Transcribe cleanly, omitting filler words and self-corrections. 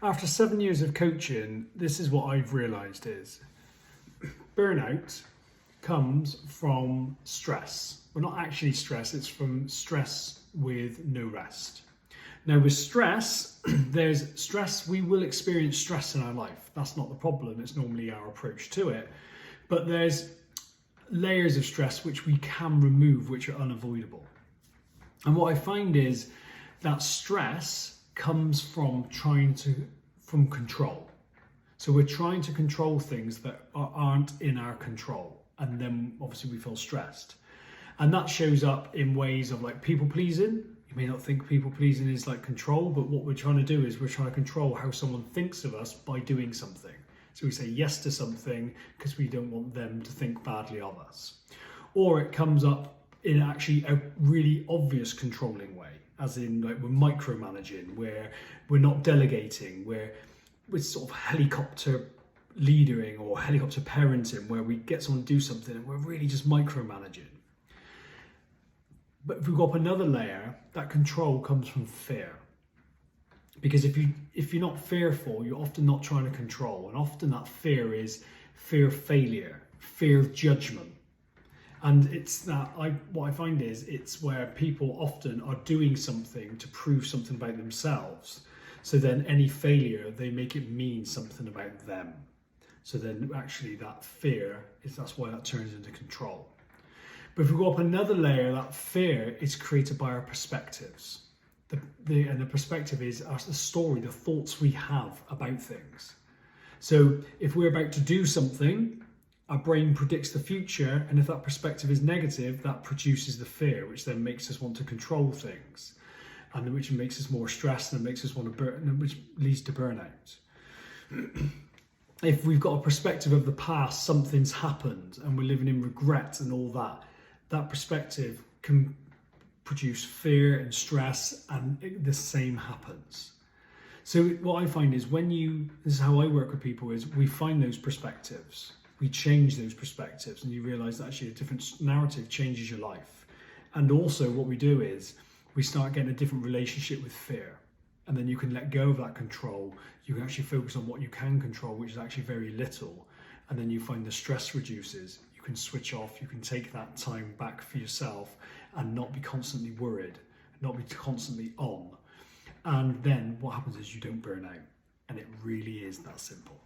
After 7 years of coaching, this is what I've realised is burnout comes from stress. Well, not actually stress, it's from stress with no rest. Now with stress, there's stress, we will experience stress in our life. That's not the problem, it's normally our approach to it. But there's layers of stress which we can remove, which are unavoidable. And what I find is that stress comes from from control. So we're trying to control things that aren't in our control. And then obviously we feel stressed. And that shows up in ways of like people pleasing. You may not think people pleasing is like control, but what we're trying to do is we're trying to control how someone thinks of us by doing something. So we say yes to something because we don't want them to think badly of us. Or it comes up in actually a really obvious controlling way, as in like we're micromanaging, where we're not delegating, where we're sort of helicopter leadering or helicopter parenting, where we get someone to do something and we're really just micromanaging. But if we go up another layer, that control comes from fear. Because if you're not fearful, you're often not trying to control. And often that fear is fear of failure, fear of judgment. And it's that what I find is it's where people often are doing something to prove something about themselves. So then any failure, they make it mean something about them. So then actually that fear that's why that turns into control. But if we go up another layer, that fear is created by our perspectives. And the perspective is the story, the thoughts we have about things. So if we're about to do something, our brain predicts the future, and if that perspective is negative, that produces the fear, which then makes us want to control things, and which makes us more stressed and makes us want to which leads to burnout. If we've got a perspective of the past, something's happened, and we're living in regret and all that, that perspective can produce fear and stress, and the same happens. So what I find is this is how I work with people, is we find those perspectives, we change those perspectives, and you realize that actually a different narrative changes your life. And also what we do is we start getting a different relationship with fear, and then you can let go of that control. You can actually focus on what you can control, which is actually very little, and then you find the stress reduces. You can switch off, you can take that time back for yourself and not be constantly worried, not be constantly on. And then what happens is you don't burn out, and it really is that simple.